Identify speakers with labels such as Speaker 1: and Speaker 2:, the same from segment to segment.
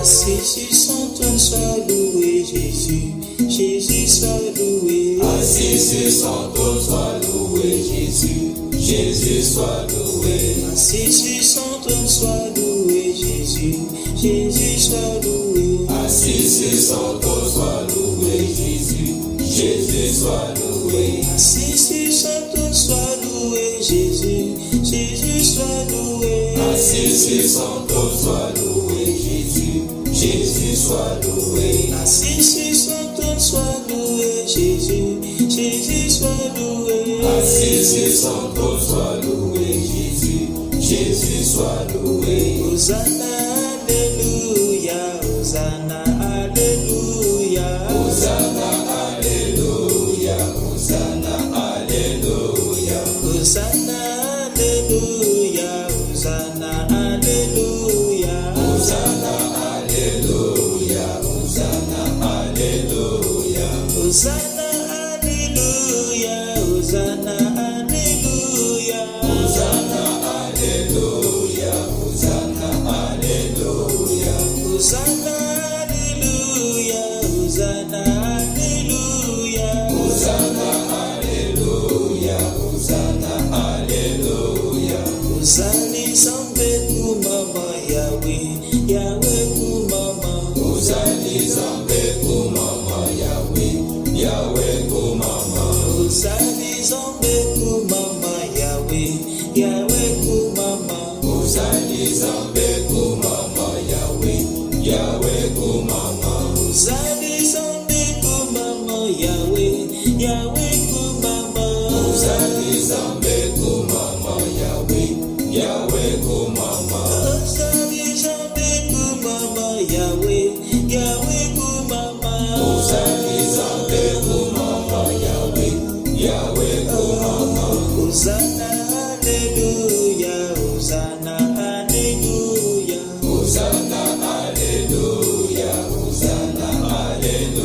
Speaker 1: Assis sur son trône, sois loué, Jésus, Jésus soit loué.
Speaker 2: Assis sur son trône, sois loué, Jésus, Jésus soit loué.
Speaker 1: Assis sur son trône, sois loué, Jésus, Jésus soit loué.
Speaker 2: Assis sur son trône, sois loué, Jésus, Jésus soit loué.
Speaker 1: Assis sur son trône, sois loué, Jésus, Jésus soit loué.
Speaker 2: Assis sur son trône, sois loué, Jésus, Jésus soit loué.
Speaker 1: Assis sur son trône, sois loué, Jésus, Jésus soit loué.
Speaker 2: Assis sur son trône, sois loué, Jésus, Jésus soit loué.
Speaker 1: Hosanna, alléluia, Hosanna, alléluia.
Speaker 2: Hosanna, alléluia, Hosanna, alléluia.
Speaker 1: Hosanna, alléluia, Hosanna, alléluia.
Speaker 2: Hosanna, alléluia, Hosanna, alléluia.
Speaker 1: Hosanna, alléluia, Hosanna, alléluia.
Speaker 2: Hosanna, alléluia, Hosanna, alléluia.
Speaker 1: Hosanna, alléluia, Hosanna, alléluia.
Speaker 2: Hosanna, alléluia, Hosanna, alléluia.
Speaker 1: Hosanna, zambe kumama Yahweh, Yahweh kumama.
Speaker 2: Hosanna, zambe kumama Yahweh, Yahweh kumama.
Speaker 1: Hosanna, zambe kumama Yahweh, Yahweh kumama.
Speaker 2: Hosanna, zambe kumama Yahweh, Yahweh kumama.
Speaker 1: Hosanna, zambe kumama Yahweh, Yahweh kumama.
Speaker 2: Hosanna, zambe kumama Yahweh, Yahweh kumama.
Speaker 1: Hosanna, zambe kumama Yahweh, Yahweh kumama.
Speaker 2: Hosanna, zambe kumama Yahweh, Yahweh kumama.
Speaker 1: Hosanna, hallelujah, Hosanna, hallelujah.
Speaker 2: Hosanna, alléluia, Hosanna, alléluia.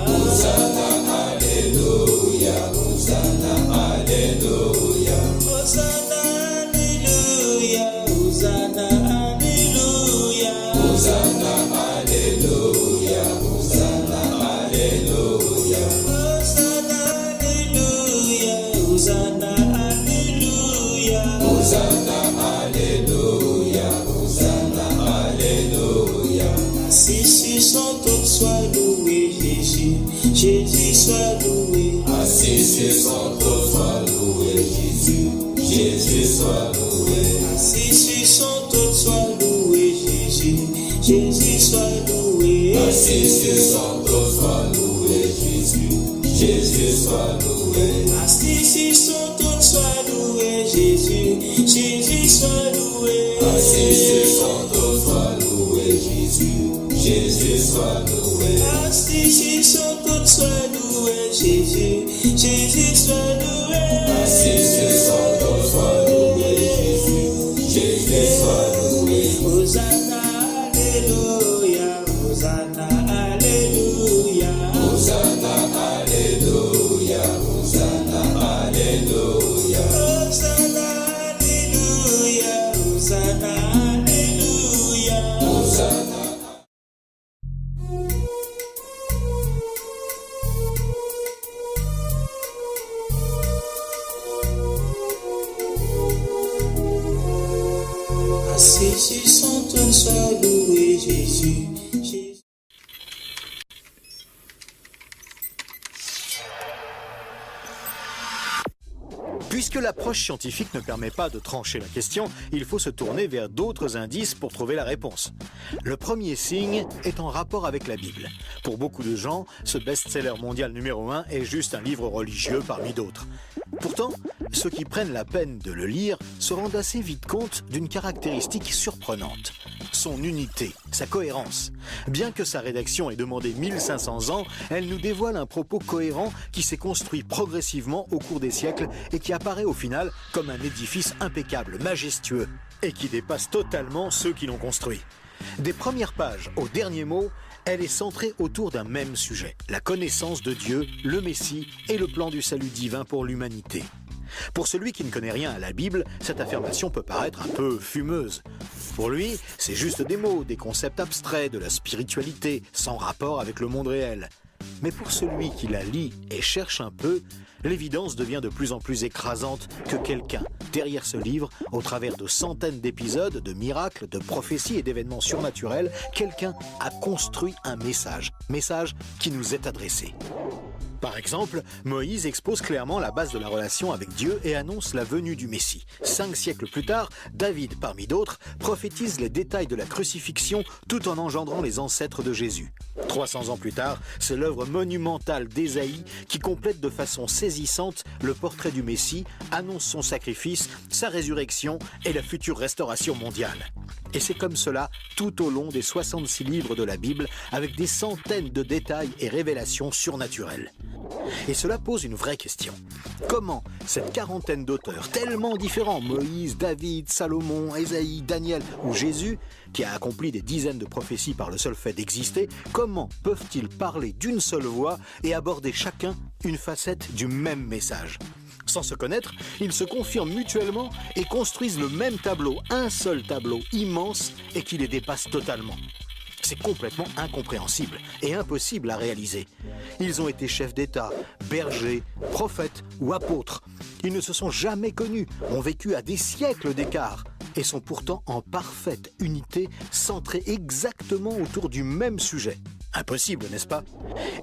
Speaker 1: Hosanna, hallelujah, Hosanna, hallelujah.
Speaker 2: Hosanna, alléluia, Hosanna, alléluia.
Speaker 1: Hosanna, hallelujah, Hosanna, hallelujah.
Speaker 2: Hosanna, alléluia, Hosanna, alléluia.
Speaker 1: Hosanna, hallelujah, Hosanna, hallelujah.
Speaker 2: Hosanna, alléluia, Hosanna, alléluia.
Speaker 1: Assis sur son trône, sois loué, Jésus, Jésus soit loué.
Speaker 2: Assis sur son trône, sois loué, Jésus, Jésus soit loué.
Speaker 1: Assis sur son trône, sois loué, Jésus, Jésus soit loué.
Speaker 2: Assis sur son trône, sois loué, Jésus, Jésus soit loué.
Speaker 1: Assis sur son trône, sois loué, Jésus, Jésus soit loué.
Speaker 2: Assis sur son trône, sois loué, Jésus, Jésus soit loué.
Speaker 1: Assis sur son trône, sois loué, Jésus, Jésus soit loué.
Speaker 2: Assis sur son trône, sois loué, Jésus, Jésus soit loué.
Speaker 1: Hosanna, alléluia, Hosanna, alléluia.
Speaker 2: Hosanna, alléluia, Hosanna, alléluia.
Speaker 1: Hosanna, alléluia, Hosanna, alléluia.
Speaker 2: Hosanna.
Speaker 1: Assis sur son trône, sois loué, Jésus, Jésus.
Speaker 3: Puisque l'approche scientifique ne permet pas de trancher la question, il faut se tourner vers d'autres indices pour trouver la réponse. Le premier signe est en rapport avec la Bible. Pour beaucoup de gens, ce best-seller mondial numéro 1 est juste un livre religieux parmi d'autres. Pourtant, ceux qui prennent la peine de le lire se rendent assez vite compte d'une caractéristique surprenante. son unité, sa cohérence. Bien que sa rédaction ait demandé 1500 ans, elle nous dévoile un propos cohérent qui s'est construit progressivement au cours des siècles et qui apparaît au final comme un édifice impeccable, majestueux, et qui dépasse totalement ceux qui l'ont construit. Des premières pages aux derniers mots, elle est centrée autour d'un même sujet, la connaissance de Dieu, le Messie et le plan du salut divin pour l'humanité. Pour celui qui ne connaît rien à la Bible, cette affirmation peut paraître un peu fumeuse. Pour lui, c'est juste des mots, des concepts abstraits, de la spiritualité, sans rapport avec le monde réel. Mais pour celui qui la lit et cherche un peu, l'évidence devient de plus en plus écrasante que quelqu'un, derrière ce livre, au travers de centaines d'épisodes, de miracles, de prophéties et d'événements surnaturels, quelqu'un a construit un message qui nous est adressé. Par exemple, Moïse expose clairement la base de la relation avec Dieu et annonce la venue du Messie. 5 siècles plus tard, David, parmi d'autres, prophétise les détails de la crucifixion tout en engendrant les ancêtres de Jésus. 300 ans plus tard, c'est l'œuvre monumentale d'Ésaïe qui complète de façon saisissante le portrait du Messie, annonce son sacrifice, sa résurrection et la future restauration mondiale. Et c'est comme cela tout au long des 66 livres de la Bible, avec des centaines de détails et révélations surnaturelles. Et cela pose une vraie question. Comment cette quarantaine d'auteurs tellement différents, Moïse, David, Salomon, Ésaïe, Daniel ou Jésus, qui a accompli des dizaines de prophéties par le seul fait d'exister, comment peuvent-ils parler d'une seule voix et aborder chacun une facette du même message ? Sans se connaître, ils se confirment mutuellement et construisent le même tableau, un seul tableau immense et qui les dépasse totalement. C'est complètement incompréhensible et impossible à réaliser. Ils ont été chefs d'État, bergers, prophètes ou apôtres. Ils ne se sont jamais connus, ont vécu à des siècles d'écart et sont pourtant en parfaite unité, centrés exactement autour du même sujet. Impossible, n'est-ce pas ?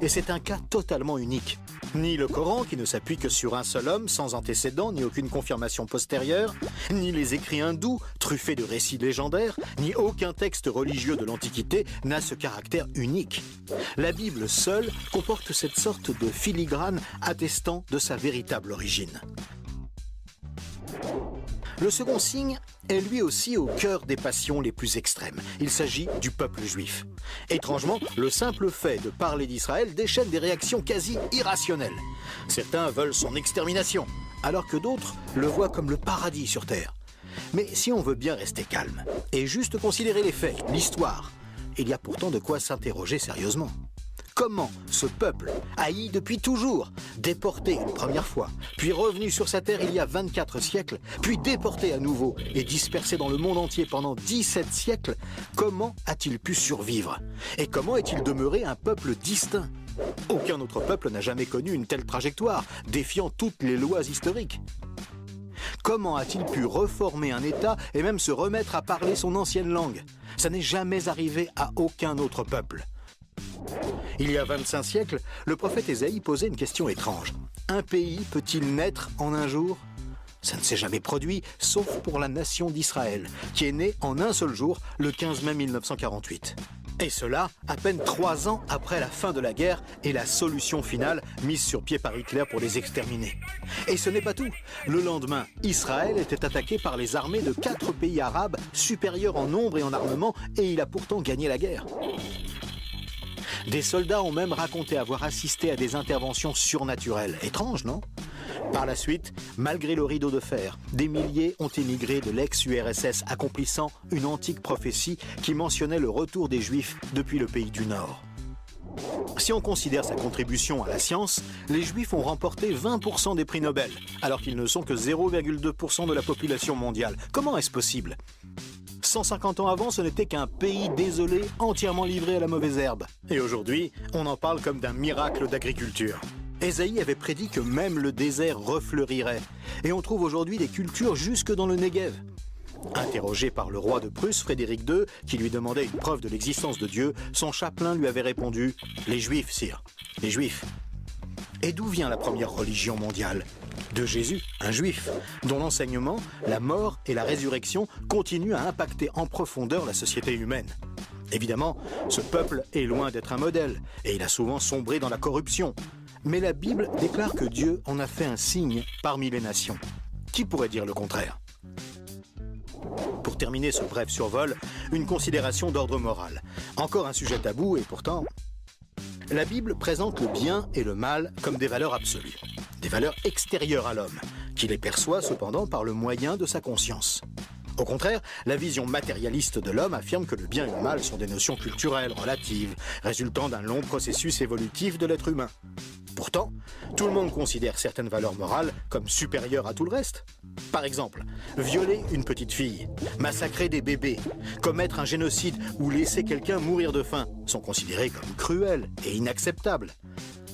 Speaker 3: Et c'est un cas totalement unique. Ni le Coran, qui ne s'appuie que sur un seul homme, sans antécédent, ni aucune confirmation postérieure, ni les écrits hindous, truffés de récits légendaires, ni aucun texte religieux de l'Antiquité n'a ce caractère unique. La Bible seule comporte cette sorte de filigrane attestant de sa véritable origine. Le second signe est lui aussi au cœur des passions les plus extrêmes. Il s'agit du peuple juif. Étrangement, le simple fait de parler d'Israël déchaîne des réactions quasi irrationnelles. Certains veulent son extermination, alors que d'autres le voient comme le paradis sur terre. Mais si on veut bien rester calme et juste considérer les faits, l'histoire, il y a pourtant de quoi s'interroger sérieusement. Comment ce peuple, haï depuis toujours, déporté une première fois, puis revenu sur sa terre il y a 24 siècles, puis déporté à nouveau et dispersé dans le monde entier pendant 17 siècles, comment a-t-il pu survivre? Et comment est-il demeuré un peuple distinct? Aucun autre peuple n'a jamais connu une telle trajectoire, défiant toutes les lois historiques. Comment a-t-il pu reformer un État et même se remettre à parler son ancienne langue? Ça n'est jamais arrivé à aucun autre peuple. Il y a 25 siècles, le prophète Ésaïe posait une question étrange. Un pays peut-il naître en un jour? Ça ne s'est jamais produit, sauf pour la nation d'Israël, qui est née en un seul jour, le 15 mai 1948. Et cela, à peine 3 ans après la fin de la guerre et la solution finale mise sur pied par Hitler pour les exterminer. Et ce n'est pas tout. Le lendemain, Israël était attaqué par les armées de 4 pays arabes supérieurs en nombre et en armement, et il a pourtant gagné la guerre. Des soldats ont même raconté avoir assisté à des interventions surnaturelles. Étrange, non? Par la suite, malgré le rideau de fer, des milliers ont émigré de l'ex-URSS, accomplissant une antique prophétie qui mentionnait le retour des Juifs depuis le pays du Nord. Si on considère sa contribution à la science, les Juifs ont remporté 20% des prix Nobel, alors qu'ils ne sont que 0,2% de la population mondiale. Comment est-ce possible? 150 ans avant, ce n'était qu'un pays désolé, entièrement livré à la mauvaise herbe. Et aujourd'hui, on en parle comme d'un miracle d'agriculture. Ésaïe avait prédit que même le désert refleurirait. Et on trouve aujourd'hui des cultures jusque dans le Negev. Interrogé par le roi de Prusse, Frédéric II, qui lui demandait une preuve de l'existence de Dieu, son chapelain lui avait répondu « Les Juifs, sire, les Juifs ». Et d'où vient la première religion mondiale? De Jésus, un juif, dont l'enseignement, la mort et la résurrection continuent à impacter en profondeur la société humaine. Évidemment, ce peuple est loin d'être un modèle, et il a souvent sombré dans la corruption. Mais la Bible déclare que Dieu en a fait un signe parmi les nations. Qui pourrait dire le contraire? Pour terminer ce bref survol, une considération d'ordre moral. Encore un sujet tabou et pourtant... La Bible présente le bien et le mal comme des valeurs absolues, des valeurs extérieures à l'homme, qui les perçoit cependant par le moyen de sa conscience. Au contraire, la vision matérialiste de l'homme affirme que le bien et le mal sont des notions culturelles, relatives, résultant d'un long processus évolutif de l'être humain. Pourtant, tout le monde considère certaines valeurs morales comme supérieures à tout le reste. Par exemple, violer une petite fille, massacrer des bébés, commettre un génocide ou laisser quelqu'un mourir de faim sont considérés comme cruels et inacceptables.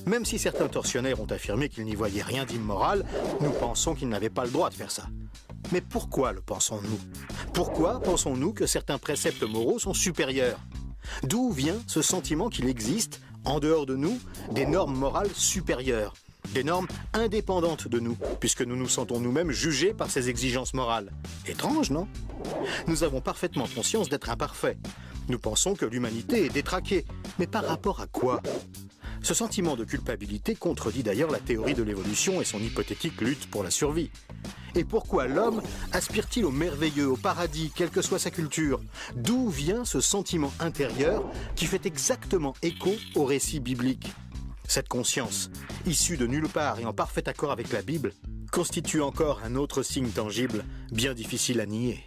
Speaker 3: Même si certains tortionnaires ont affirmé qu'ils n'y voyaient rien d'immoral, nous pensons qu'ils n'avaient pas le droit de faire ça. Mais pourquoi le pensons-nous? Pourquoi pensons-nous que certains préceptes moraux sont supérieurs? D'où vient ce sentiment qu'il existe, en dehors de nous, des normes morales supérieures, des normes indépendantes de nous, puisque nous nous sentons nous-mêmes jugés par ces exigences morales? Étrange, non? Nous avons parfaitement conscience d'être imparfaits. Nous pensons que l'humanité est détraquée, mais par rapport à quoi? Ce sentiment de culpabilité contredit d'ailleurs la théorie de l'évolution et son hypothétique lutte pour la survie. Et pourquoi l'homme aspire-t-il au merveilleux, au paradis, quelle que soit sa culture? D'où vient ce sentiment intérieur qui fait exactement écho au récit biblique? Cette conscience, issue de nulle part et en parfait accord avec la Bible, constitue encore un autre signe tangible, bien difficile à nier.